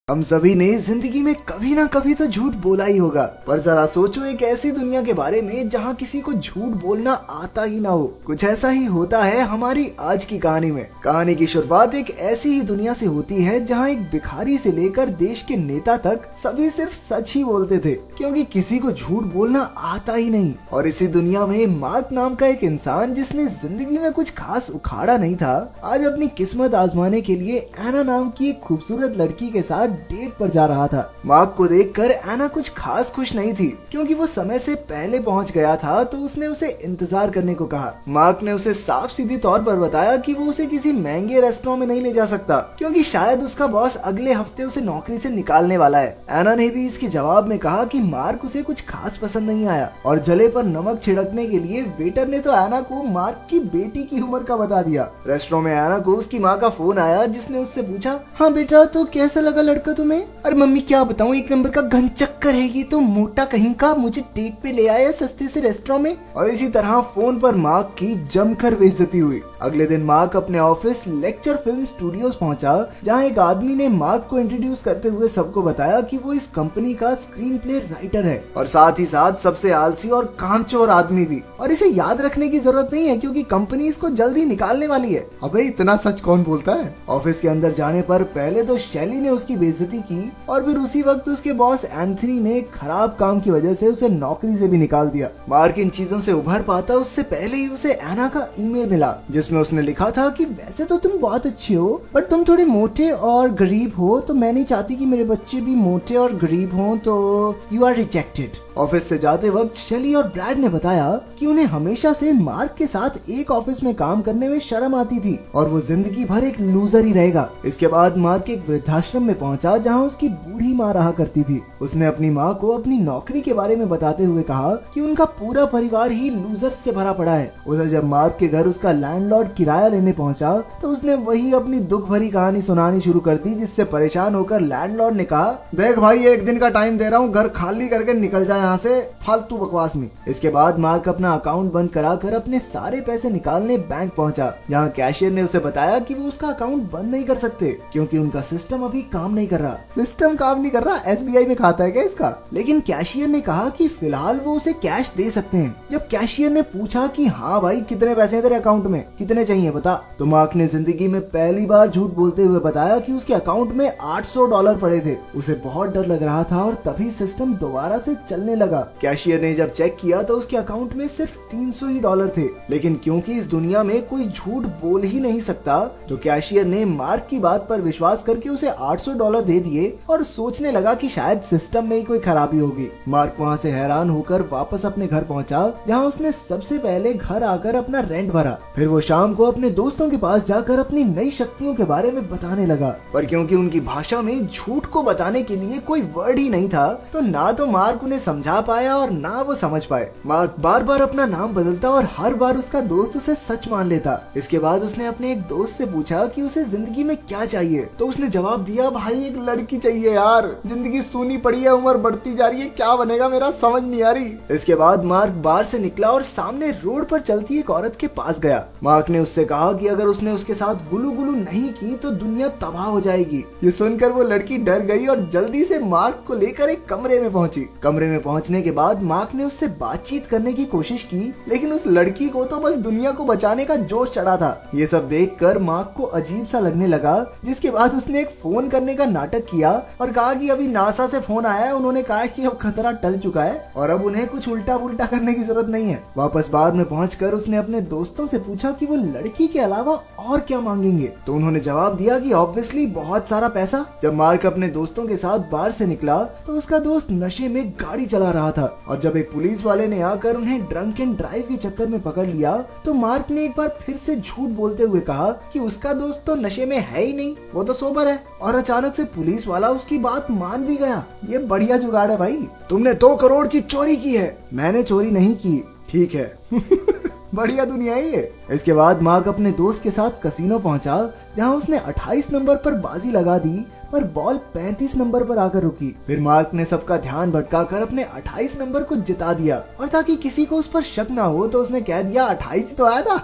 हम सभी ने जिंदगी में कभी ना कभी तो झूठ बोला ही होगा, पर जरा सोचो एक ऐसी दुनिया के बारे में जहाँ किसी को झूठ बोलना आता ही ना हो। कुछ ऐसा ही होता है हमारी आज की कहानी में। कहानी की शुरुआत एक ऐसी ही दुनिया से होती है जहाँ एक भिखारी से लेकर देश के नेता तक सभी सिर्फ सच ही बोलते थे, क्योंकि किसी को झूठ बोलना आता ही नहीं। और इसी दुनिया में मार्क नाम का एक इंसान, जिसने जिंदगी में कुछ खास उखाड़ा नहीं था, आज अपनी किस्मत आजमाने के लिए एना नाम की एक खूबसूरत लड़की के साथ डेट पर जा रहा था। मार्क को देखकर एना कुछ खास खुश नहीं थी, क्योंकि वो समय से पहले पहुंच गया था, तो उसने उसे इंतजार करने को कहा। मार्क ने उसे साफ सीधी तौर पर बताया कि वो उसे किसी महंगे रेस्टोरेंट में नहीं ले जा सकता, क्योंकि शायद उसका बॉस अगले हफ्ते उसे नौकरी से निकालने वाला है। एना ने भी इसके जवाब में कहा कि मार्क उसे कुछ खास पसंद नहीं आया, और जले पर नमक छिड़कने के लिए वेटर ने तो एना को मार्क की बेटी की उम्र का बता दिया। रेस्टोरेंट में एना को उसकी माँ का फोन आया, जिसने उससे पूछा, हाँ बेटा, तो कैसा लगा लड़का तुम्हें? अरे मम्मी क्या बताऊं, एक नंबर का घन चक्कर है ये तो, मोटा कहीं का, मुझे डेट पे ले आया सस्ते से रेस्टोरेंट में। और इसी तरह फोन पर मार्क की जमकर बेइज्जती हुई। अगले दिन मार्क अपने ऑफिस लेक्चर फिल्म स्टूडियोज पहुंचा, जहां एक आदमी ने मार्क को इंट्रोड्यूस करते हुए सबको बताया कि वो इस कंपनी का स्क्रीन प्ले राइटर है, और साथ ही साथ सबसे आलसी और कामचोर आदमी भी। और इसे याद रखने की जरूरत नहीं है, क्योंकि कंपनी इसको जल्दी निकालने वाली है। अबे इतना सच कौन बोलता है? ऑफिस के अंदर जाने पर पहले तो शैली ने उसकी बेइज्जती की, और फिर उसी वक्त उसके बॉस एंथनी ने खराब काम की वजह से उसे नौकरी से भी निकाल दिया। मार्क इन चीजों से उभर पाता उससे पहले ही उसे एना का ईमेल मिला, जिसमें उसने लिखा था कि वैसे तो तुम बहुत अच्छे हो, पर तुम थोड़े मोटे और गरीब हो, तो मैं नहीं चाहती कि मेरे बच्चे भी मोटे और गरीब हों, तो यू आर रिजेक्टेड। ऑफिस से जाते वक्त शेली और ब्रैड ने बताया कि उन्हें हमेशा से मार्क के साथ एक ऑफिस में काम करने में शर्म आती थी, और वो जिंदगी भर एक लूजर ही रहेगा। इसके बाद मार्क एक वृद्धाश्रम में पहुंचा, जहां उसकी बूढ़ी माँ रहा करती थी। उसने अपनी माँ को अपनी नौकरी के बारे में बताते हुए कहा कि उनका पूरा परिवार ही लूजर से भरा पड़ा है। उधर जब मार्क के घर उसका लैंडलॉर्ड किराया लेने पहुंचा, तो उसने वही अपनी दुख भरी कहानी सुनानी शुरू कर दी, जिससे परेशान होकर लैंडलॉर्ड ने कहा, देख भाई, एक दिन का टाइम दे रहा हूँ, घर खाली करके निकल जाए यहाँ से, फालतू बकवास में। इसके बाद मार्क अपना अकाउंट बंद कराकर अपने सारे पैसे निकालने बैंक पहुंचा, जहाँ कैशियर ने उसे बताया कि वो उसका अकाउंट बंद नहीं कर सकते, क्योंकि उनका सिस्टम अभी काम नहीं कर रहा। सिस्टम काम नहीं कर रहा? एसबीआई में खाता है क्या इसका? लेकिन कैशियर ने कहा कि फिलहाल वो उसे कैश दे सकते हैं। जब कैशियर ने पूछा कि हाँ भाई, कितने पैसे हैं तेरे अकाउंट में, कितने चाहिए बता, तो मार्क ने जिंदगी में पहली बार झूठ बोलते हुए बताया कि उसके अकाउंट में $800 पड़े थे। उसे बहुत डर लग रहा था, और तभी सिस्टम दोबारा से चलने लगा। कैशियर ने जब चेक किया तो उसके अकाउंट में सिर्फ $300 ही थे, लेकिन क्योंकि इस दुनिया में कोई झूठ बोल ही नहीं सकता, तो कैशियर ने मार्क की बात पर विश्वास करके उसे $800 दे दिए, और सोचने लगा कि शायद सिस्टम में ही कोई खराबी होगी। मार्क वहाँ से हैरान होकर वापस अपने घर पहुँचा, जहाँ उसने सबसे पहले घर आकर अपना रेंट भरा। फिर वो शाम को अपने दोस्तों के पास जाकर अपनी नई शक्तियों के बारे में बताने लगा, पर क्योंकि उनकी भाषा में झूठ को बताने के लिए कोई वर्ड ही नहीं था, तो ना तो मार्क उन्हें समझा पाया और ना वो समझ पाए। मार्क बार बार अपना नाम बदलता, और हर बार उसका दोस्त उसे सच मान लेता। इसके बाद उसने अपने एक दोस्त से पूछा कि उसे जिंदगी में क्या चाहिए, तो उसने जवाब दिया, भाई एक लड़की चाहिए यार, जिंदगी सूनी पड़ी है, उम्र बढ़ती जा रही है, क्या बनेगा मेरा समझ नहीं आ रही। इसके बाद मार्क बार से निकला और सामने रोड पर चलती एक औरत के पास गया। मार्क ने उससे कहा कि अगर उसने उसके साथ गुलू गुलू नहीं की तो दुनिया तबाह हो जाएगी। ये सुनकर वो लड़की डर गई और जल्दी से मार्क को लेकर एक कमरे में पहुंची। कमरे में पहुंचने के बाद मार्क ने उससे बातचीत करने की कोशिश की, लेकिन उस लड़की को तो बस दुनिया को बचाने का जोश चढ़ा था। ये सब देखकर मार्क को अजीब सा लगने लगा, जिसके बाद उसने एक फोन करने का नाटक किया और कहा कि अभी नासा से फोन आया है, उन्होंने कहा कि अब खतरा टल चुका है और अब उन्हें कुछ उल्टा पुल्टा करने की जरूरत नहीं है। वापस बार में पहुंचकर उसने अपने दोस्तों से पूछा कि वो लड़की के अलावा और क्या मांगेंगे, तो उन्होंने जवाब दिया कि ऑब्वियसली बहुत सारा पैसा। जब मार्क अपने दोस्तों के साथ बार से निकला तो उसका दोस्त नशे में गाड़ी चला रहा था, और जब एक पुलिस वाले ने आकर उन्हें ड्रंक एंड ड्राइव के चक्कर में पकड़ लिया, तो मार्क ने एक बार फिर से झूठ बोलते हुए कहा कि उसका दोस्त तो नशे में है ही नहीं, वो तो सोबर है। और अचानक से पुलिस वाला उसकी बात मान भी गया। ये बढ़िया जुगाड़ है भाई। तुमने 2 करोड़ की चोरी की है। मैंने चोरी नहीं की, ठीक है। बढ़िया दुनिया है ये। इसके बाद मार्क अपने दोस्त के साथ कसिनो पहुंचा, जहां उसने 28 नंबर पर बाजी लगा दी, पर बॉल 35 नंबर पर आकर रुकी। फिर मार्क ने सबका ध्यान भटकाकर अपने 28 नंबर को जिता दिया, और ताकि किसी को उस पर शक ना हो तो उसने कह दिया 28 तो आया था।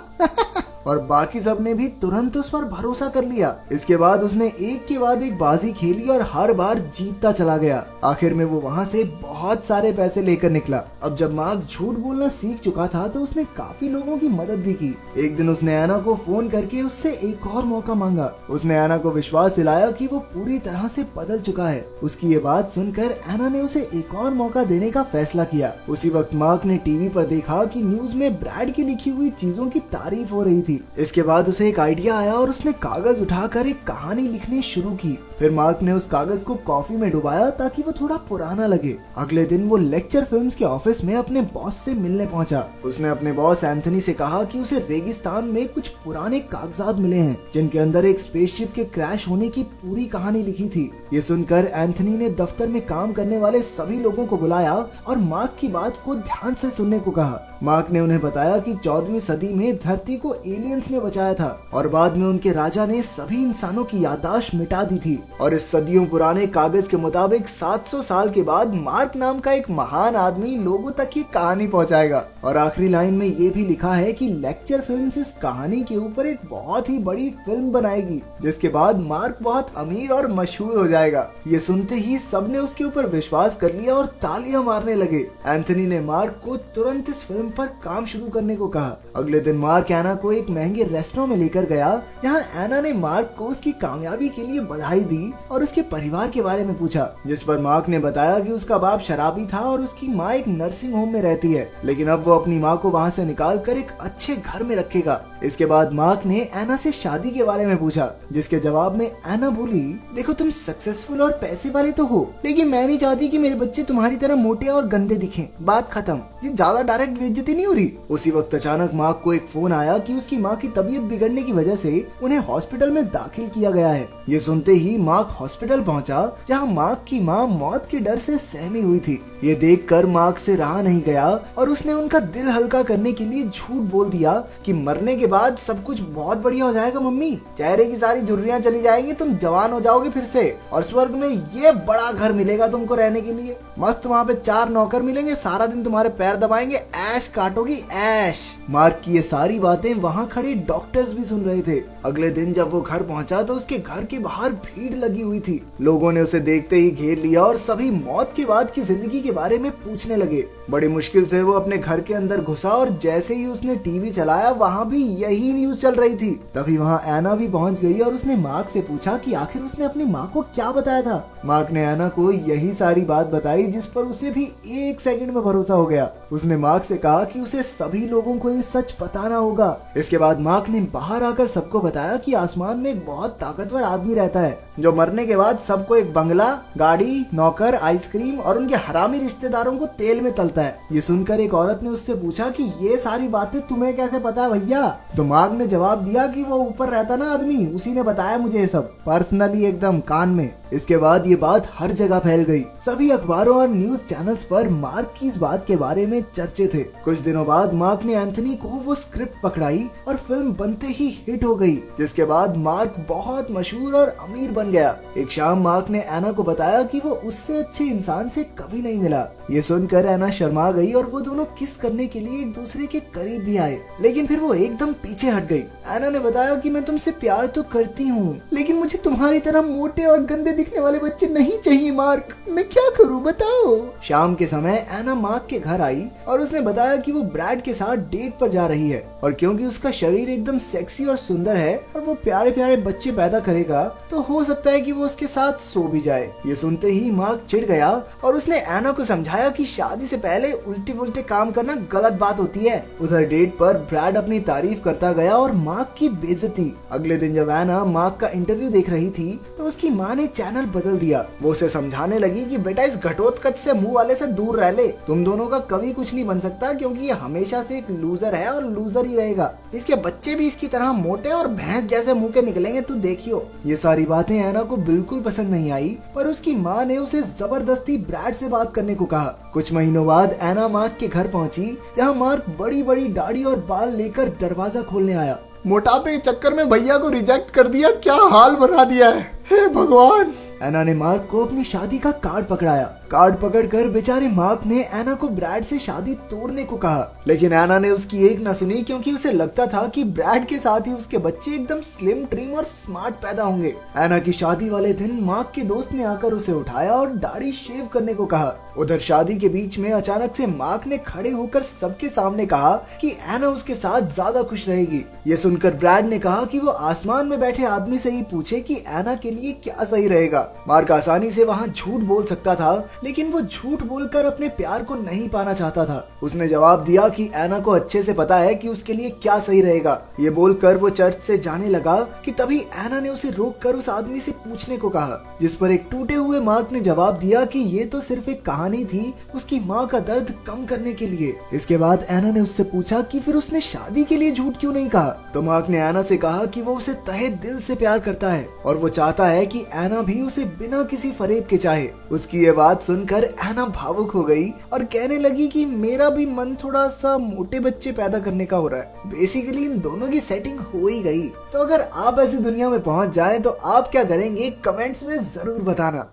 और बाकी सब ने भी तुरंत उस पर भरोसा कर लिया। इसके बाद उसने एक के बाद एक बाजी खेली और हर बार जीतता चला गया। आखिर में वो वहाँ से बहुत सारे पैसे लेकर निकला। अब जब मार्क झूठ बोलना सीख चुका था तो उसने काफी लोगों की मदद भी की। एक दिन उसने एना को फोन करके उससे एक और मौका मांगा। उसने एना को विश्वास दिलाया कि वो पूरी तरह से बदल चुका है। उसकी ये बात सुनकर एना ने उसे एक और मौका देने का फैसला किया। उसी वक्त मार्क ने टीवी पर देखा कि न्यूज में ब्रैड की लिखी हुई चीजों की तारीफ हो रही थी। इसके बाद उसे एक आइडिया आया और उसने कागज उठाकर एक कहानी लिखनी शुरू की। फिर मार्क ने उस कागज को कॉफी में डुबाया ताकि वो थोड़ा पुराना लगे। अगले दिन वो लेक्चर फिल्म्स के ऑफिस में अपने बॉस से मिलने पहुंचा। उसने अपने बॉस एंथनी से कहा कि उसे रेगिस्तान में कुछ पुराने कागजात मिले हैं जिनके अंदर एक स्पेसशिप के क्रैश होने की पूरी कहानी लिखी थी। ये सुनकर एंथनी ने दफ्तर में काम करने वाले सभी लोगों को बुलाया और मार्क की बात को ध्यान से सुनने को कहा। मार्क ने उन्हें बताया कि 14वीं सदी में धरती को एलियंस ने बचाया था और बाद में उनके राजा ने सभी इंसानों की याददाश्त मिटा दी थी। और इस सदियों पुराने कागज के मुताबिक 700 साल के बाद मार्क नाम का एक महान आदमी लोगों तक ये कहानी पहुंचाएगा। और आखिरी लाइन में ये भी लिखा है कि लेक्चर फिल्म्स इस कहानी के ऊपर एक बहुत ही बड़ी फिल्म बनाएगी जिसके बाद मार्क बहुत अमीर और मशहूर हो जाएगा। ये सुनते ही सबने उसके ऊपर विश्वास कर लिया और तालियां मारने लगे। एंथनी ने मार्क को तुरंत इस फिल्म पर काम शुरू करने को कहा। अगले दिन मार्क एना को एक महंगे रेस्टोरेंट में लेकर गया जहां एना ने मार्क को उसकी कामयाबी के लिए बधाई दी और उसके परिवार के बारे में पूछा, जिस पर मार्क ने बताया कि उसका बाप शराबी था और उसकी माँ एक नर्सिंग होम में रहती है, लेकिन अब वो अपनी माँ को वहाँ से निकाल कर एक अच्छे घर में रखेगा। इसके बाद मार्क ने एना से शादी के बारे में पूछा, जिसके जवाब में एना बोली, देखो तुम सक्सेसफुल और पैसे वाले तो हो, लेकिन मैं नहीं चाहती कि मेरे बच्चे तुम्हारी तरह मोटे और गंदे दिखें। बात खत्म। ये ज्यादा डायरेक्ट बेइज्जती नहीं हो रही? उसी वक्त अचानक मार्क को एक फोन आया कि उसकी माँ की तबीयत बिगड़ने की वजह से उन्हें हॉस्पिटल में दाखिल किया गया है। ये सुनते ही मार्क हॉस्पिटल पहुंचा जहां मार्क की माँ मौत के डर से सहमी हुई थी। ये देखकर मार्क से रहा नहीं गया और उसने उनका दिल हल्का करने के लिए झूठ बोल दिया कि मरने के बाद सब कुछ बहुत बढ़िया हो जाएगा मम्मी, चेहरे की सारी झुर्रियां चली जाएंगी, तुम जवान हो जाओगे फिर से और स्वर्ग में ये बड़ा घर मिलेगा तुमको रहने के लिए। मस्त वहाँ पे 4 नौकर मिलेंगे, सारा दिन तुम्हारे पैर दबाएंगे, ऐश काटोगी ऐश। मार्क की ये सारी बातें वहाँ खड़े डॉक्टर्स भी सुन रहे थे। अगले दिन जब वो घर पहुंचा तो उसके घर के बाहर भीड़ लगी हुई थी। लोगों ने उसे देखते ही घेर लिया और सभी मौत के बाद की जिंदगी के बारे में पूछने लगे। बड़ी मुश्किल से वो अपने घर के अंदर घुसा और जैसे ही उसने टीवी चलाया वहाँ भी यही न्यूज चल रही थी। तभी वहाँ एना भी पहुँच गई और उसने मार्क से पूछा कि आखिर उसने अपनी माँ को क्या बताया था। मार्क ने एना को यही सारी बात बताई जिस पर उसे भी 1 सेकंड में भरोसा हो गया। उसने मार्क से कहा कि उसे सभी लोगों को ये सच बताना होगा। इसके बाद मार्क ने बाहर आकर सबको बताया कि आसमान में एक बहुत ताकतवर आदमी रहता है जो मरने के बाद सबको एक बंगला, गाड़ी, नौकर, आइसक्रीम और उनके हरामी रिश्तेदारों को तेल में तलता है। ये सुनकर एक औरत ने उससे पूछा कि ये सारी बातें तुम्हें कैसे पता है भैया? तो मार्क ने जवाब दिया कि वो ऊपर रहता ना आदमी, उसी ने बताया मुझे ये सब पर्सनली, एकदम कान में। इसके बाद ये बात हर जगह फैल गई। सभी अखबारों और न्यूज चैनल्स पर मार्क की इस बात के बारे में चर्चे थे। कुछ दिनों बाद मार्क ने एंथनी को वो स्क्रिप्ट पकड़ाई और फिल्म बनते ही हिट हो गई, जिसके बाद मार्क बहुत मशहूर और अमीर बन गया। एक शाम मार्क ने एना को बताया कि वो उससे अच्छे इंसान से कभी नहीं मिला। ये सुनकर एना शर्मा गई और वो दोनों किस करने के लिए एक दूसरे के करीब भी आए, लेकिन फिर वो एकदम पीछे हट गई। एना ने बताया कि मैं तुमसे प्यार तो करती हूँ, लेकिन मुझे तुम्हारी तरह मोटे और गंदे दिखने वाले बच्चे नहीं चाहिए मार्क, मैं क्या करूँ बताओ। शाम के समय एना मार्क के घर आई और उसने बताया कि वो ब्रैड के साथ डेट पर जा रही है और क्योंकि उसका शरीर एकदम सेक्सी और सुंदर है और वो प्यारे प्यारे बच्चे पैदा करेगा तो हो सकता है कि वो उसके साथ सो भी जाए। ये सुनते ही मार्क चिढ़ गया और उसने एना को समझाया कि शादी से पहले उल्टे पुल्टे काम करना गलत बात होती है। उधर डेट पर ब्रैड अपनी तारीफ करता गया और मार्क की बेइज्जती। अगले दिन जब एना मार्क का इंटरव्यू देख रही थी तो उसकी माँ ने चैनल बदल दिया। वो उसे समझाने लगी कि बेटा इस घटोत्कच से मुंह वाले से दूर रह ले, तुम दोनों का कभी कुछ नहीं बन सकता क्योंकि ये हमेशा से एक लूजर है और लूजर ही रहेगा। इसके बच्चे भी इसकी तरह मोटे और भैंस जैसे मुंह के निकलेंगे, तू देखियो। ये सारी बातें एना को बिल्कुल पसंद नहीं आई, पर उसकी माँ ने उसे जबरदस्ती ब्रैड से बात करने को कहा। कुछ महीनों बाद एना मार्क के घर पहुंची जहाँ मार्क बड़ी बड़ी दाढ़ी और बाल लेकर दरवाजा खोलने आया। मोटापे के चक्कर में भैया को रिजेक्ट कर दिया, क्या हाल बना दिया है, हे भगवान। एना ने मार्क को अपनी शादी का कार्ड पकड़ाया। कार्ड पकड़कर बेचारे मार्क ने एना को ब्रैड से शादी तोड़ने को कहा, लेकिन एना ने उसकी एक न सुनी, क्योंकि उसे लगता था कि ब्रैड के साथ ही उसके बच्चे एकदम स्लिम, ट्रिम और स्मार्ट पैदा होंगे। एना की शादी वाले दिन मार्क के दोस्त ने आकर उसे उठाया और दाढ़ी शेव करने को कहा। उधर शादी के बीच में अचानक से मार्क ने खड़े होकर सबके सामने कहा कि एना उसके साथ ज्यादा खुश रहेगी। ये सुनकर ब्रैड ने कहा कि वो आसमान में बैठे आदमी से ही पूछे कि एना के लिए क्या सही रहेगा। मार्क आसानी से वहाँ झूठ बोल सकता था, लेकिन वो झूठ बोलकर अपने प्यार को नहीं पाना चाहता था। उसने जवाब दिया कि एना को अच्छे से पता है कि उसके लिए क्या सही रहेगा। ये बोलकर वो चर्च से जाने लगा कि तभी एना ने उसे रोककर उस आदमी से पूछने को कहा, जिस पर एक टूटे हुए मार्क ने जवाब दिया कि ये तो सिर्फ एक कहानी थी उसकी माँ का दर्द कम करने के लिए। इसके बाद एना ने उससे पूछा कि फिर उसने शादी के लिए झूठ क्यों नहीं कहा। तो मार्क ने एना से कहा कि वो उसे तहे दिल से प्यार करता है और वो चाहता है कि एना भी उसे बिना किसी फरेब के चाहे। उसकी ये बात सुनकर एना भावुक हो गई और कहने लगी कि मेरा भी मन थोड़ा सा मोटे बच्चे पैदा करने का हो रहा है। बेसिकली इन दोनों की सेटिंग हो ही गई। तो अगर आप ऐसी दुनिया में पहुंच जाएं तो आप क्या करेंगे, कमेंट्स में जरूर बताना।